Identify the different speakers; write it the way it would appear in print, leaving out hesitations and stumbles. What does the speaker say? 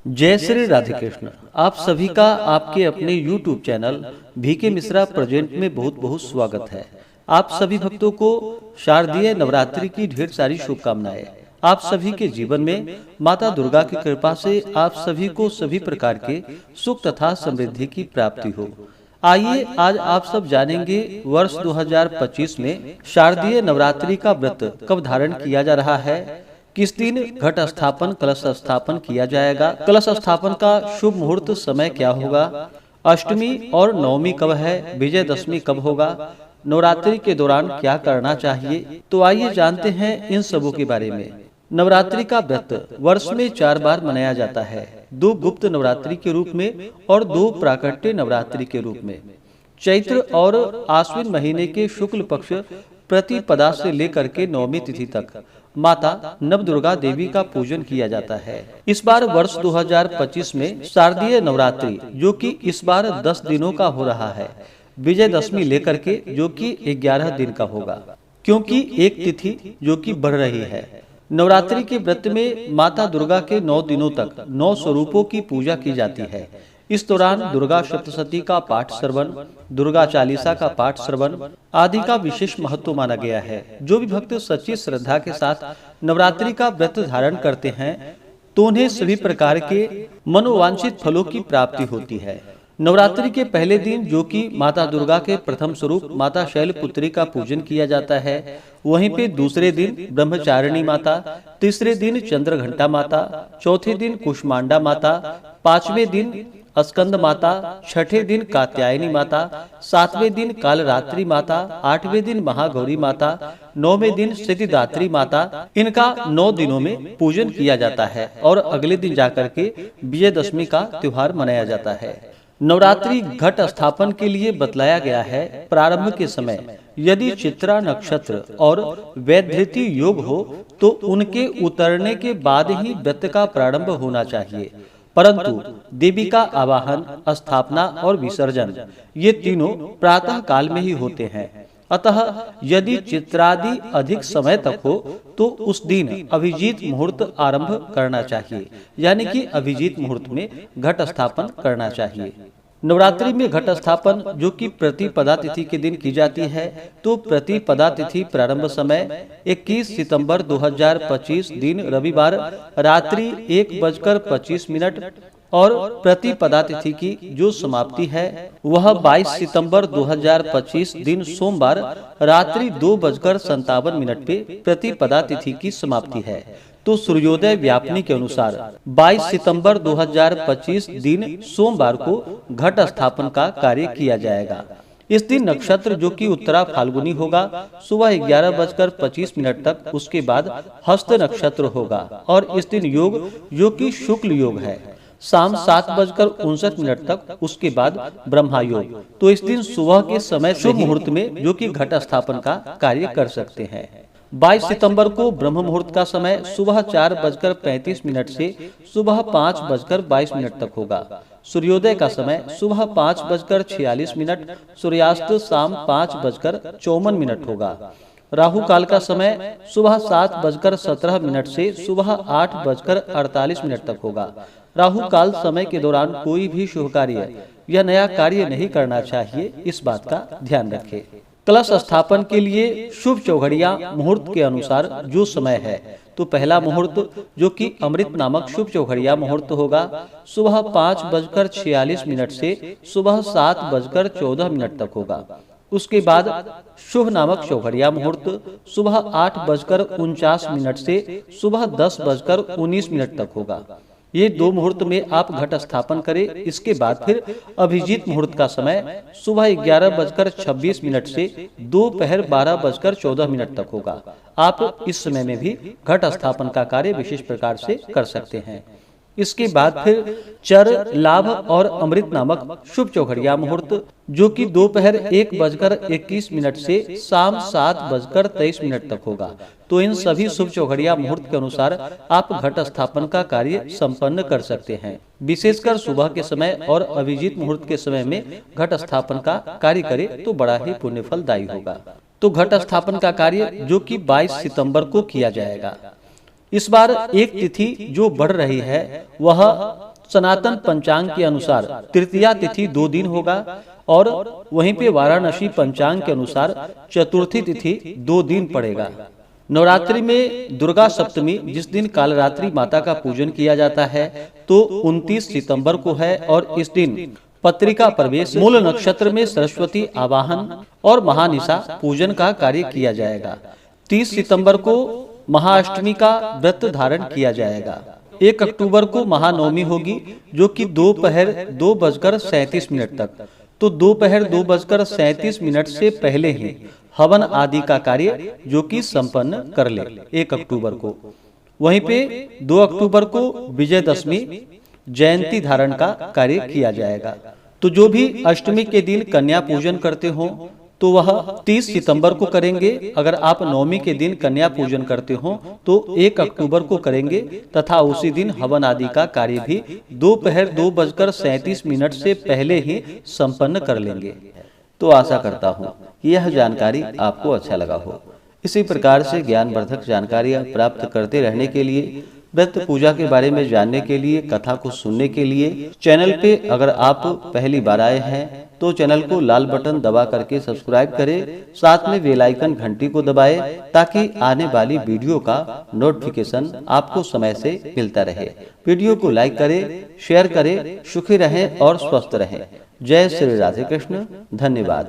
Speaker 1: जय श्री राधे कृष्ण। आप सभी का आपके अपने YouTube channel VK Mishra present में बहुत बहुत स्वागत है। आप सभी भक्तों को शारदीय नवरात्रि की ढेर सारी शुभकामनाएं। आप सभी के जीवन में माता दुर्गा की कृपा से आप सभी को सभी प्रकार के सुख तथा समृद्धि की प्राप्ति हो। आइए आज आप सब जानेंगे वर्ष 2025 में शारदीय नवरात्रि का व्रत कब धारण किया जा रहा है, किस दिन घट स्थापन कलश स्थापन किया जाएगा, कलश स्थापन का शुभ मुहूर्त समय क्या होगा, अष्टमी और नवमी कब है, विजयदशमी कब होगा, नवरात्रि के दौरान क्या करना चाहिए। तो आइए जानते हैं इन सबों के बारे में। नवरात्रि का व्रत वर्ष में 4 बार मनाया जाता है, 2 गुप्त नवरात्रि के रूप में और 2 प्राकट्य नवरात्रि के रूप में। चैत्र और आश्विन महीने के शुक्ल पक्ष प्रतिपदा से लेकर के नवमी तिथि तक माता नवदुर्गा देवी का पूजन किया जाता है। इस बार वर्ष 2025 में शारदीय नवरात्रि जो कि इस बार 10 दिनों का हो रहा है, विजयदशमी लेकर के जो कि 11 दिन का होगा, क्योंकि एक तिथि जो कि बढ़ रही है। नवरात्रि के व्रत में माता दुर्गा के 9 दिनों तक 9 स्वरूपों की पूजा की जाती है। इस दौरान दुर्गा सप्तशती का पाठ श्रवण, दुर्गा चालीसा का पाठ श्रवण आदि का विशेष महत्व माना गया है। जो भी भक्त सच्ची श्रद्धा के साथ नवरात्रि का व्रत धारण करते हैं तो उन्हें सभी प्रकार के मनोवांछित फलों की प्राप्ति होती है। नवरात्रि के पहले दिन जो कि माता दुर्गा के प्रथम स्वरूप माता शैलपुत्री का पूजन किया जाता है, वहीं पे दूसरे दिन ब्रह्मचारिणी माता, तीसरे दिन चंद्रघंटा माता, चौथे दिन कुष्मांडा माता, 5वें दिन स्कंद माता, 6ठे दिन कात्यायनी माता, 7वें दिन कालरात्रि माता, 8वें दिन महागौरी माता, 9वें दिन सिद्धिदात्री माता। इनका 9 दिनों में पूजन किया जाता है और अगले दिन जाकर के विजयदशमी का त्योहार मनाया जाता है। नवरात्रि घट स्थापन के लिए बतलाया गया है। प्रारंभ के समय यदि चित्रा नक्षत्र और वैधृति योग हो तो उनके उतरने के बाद ही व्रत का प्रारंभ होना चाहिए, परंतु देवी का आवाहन, स्थापना और विसर्जन ये तीनों प्रातः काल में ही होते हैं। अतः यदि चित्रादि अधिक समय तक हो तो उस दिन अभिजीत मुहूर्त आरंभ करना चाहिए, यानी कि अभिजीत मुहूर्त में घट स्थापन करना चाहिए। नवरात्रि में घट स्थापन जो कि प्रतिपदा तिथि के दिन की जाती है, तो प्रतिपदा तिथि प्रारंभ समय 21 सितंबर 2025 दिन रविवार रात्रि 1:25 और प्रतिपदा तिथि की जो समाप्ति है वह 22 सितंबर 2025 दिन सोमवार रात्रि 2:57 पे प्रतिपदा तिथि की समाप्ति है। तो सूर्योदय व्यापनी के अनुसार 22 सितंबर 2025 दिन सोमवार को घट स्थापन का कार्य किया जाएगा। इस दिन नक्षत्र जो कि उत्तरा फाल्गुनी होगा सुबह 11:25 तक, उसके बाद हस्त नक्षत्र होगा और इस दिन योग जो कि शुक्ल योग है शाम 7:59 तक, उसके बाद ब्रह्मा योग। तो इस दिन सुबह के समय शुभ मुहूर्त में जो कि घट स्थापन का कार्य कर सकते हैं। 22 सितंबर को ब्रह्म मुहूर्त का समय सुबह 4:35 से सुबह 5:22 तक होगा। सूर्योदय का समय सुबह 5:46, सूर्यास्त शाम 5:54 होगा। राहु काल का समय सुबह 7:17 से सुबह 8:48 तक होगा। राहु काल समय के दौरान कोई भी शुभ कार्य या नया कार्य नहीं करना चाहिए, इस बात का ध्यान रखें। कलश स्थापन के लिए शुभ चौघड़िया मुहूर्त के अनुसार जो समय है, तो पहला मुहूर्त जो कि अमृत नामक शुभ चौघड़िया मुहूर्त होगा सुबह 5:46 से सुबह 7:14 तक होगा। उसके बाद शुभ नामक चौघड़िया मुहूर्त सुबह 8:49 से सुबह 10:19 तक होगा। ये 2 मुहूर्त में आप घट स्थापन करें। इसके बाद फिर अभिजीत मुहूर्त का समय सुबह 11:26 से दोपहर 12:14 तक होगा। आप इस समय में भी घट स्थापन का कार्य विशेष प्रकार से कर सकते हैं। इसके बाद फिर चर, लाभ और अमृत नामक शुभ चौघड़िया मुहूर्त जो कि दोपहर 1:21 से शाम 7:23 तक होगा। तो इन सभी शुभ चौघड़िया मुहूर्त के अनुसार आप घट स्थापन का कार्य संपन्न कर सकते हैं। विशेषकर सुबह के समय और अभिजीत मुहूर्त के समय में घट स्थापन का कार्य करें तो बड़ा ही पुण्य फलदायी होगा। तो घट स्थापन का कार्य जो कि 22 सितंबर को किया जाएगा। इस बार एक तिथि जो बढ़ रही है वह सनातन पंचांग के अनुसार तृतीया तिथि 2 दिन होगा और वहीं पे वाराणसी पंचांग के अनुसार चतुर्थी तिथि 2 दिन पड़ेगा। नवरात्रि में दुर्गा सप्तमी जिस दिन कालरात्रि माता का पूजन किया जाता है तो 29 सितंबर को है और इस दिन पत्रिका प्रवेश, मूल नक्षत्र में सरस्वती आवाहन और महानिशा पूजन का कार्य किया जाएगा। 30 सितंबर को महाअष्टमी का व्रत धारण किया जाएगा। 1 अक्टूबर को महानवमी होगी जो कि दोपहर 2:37 तक, तो दोपहर 2:37 से पहले ही हवन आदि का कार्य जो कि संपन्न कर ले 1 अक्टूबर को। वहीं पे 2 अक्टूबर को विजयदशमी जयंती धारण का कार्य किया जाएगा। तो जो भी अष्टमी के दिन कन्या पूजन करते हो तो वह 30 सितंबर को करेंगे। अगर आप नवमी के दिन कन्या पूजन करते हो तो 1 अक्टूबर को करेंगे तथा उसी दिन हवन आदि का कार्य भी दोपहर 2:37 से पहले ही संपन्न कर लेंगे। तो आशा करता हूँ कि यह जानकारी आपको अच्छा लगा हो। इसी प्रकार से ज्ञानवर्धक जानकारियाँ प्राप्त करते रहने के लिए, व्रत पूजा के बारे में जानने के लिए, कथा को सुनने के लिए चैनल पे अगर आप पहली बार आए हैं तो चैनल को लाल बटन दबा करके सब्सक्राइब करें, साथ में बेल आइकन घंटी को दबाएं ताकि आने वाली वीडियो का नोटिफिकेशन आपको समय से मिलता रहे। वीडियो को लाइक करें, शेयर करें। सुखी रहें और स्वस्थ रहें। जय श्री राधे कृष्ण। धन्यवाद।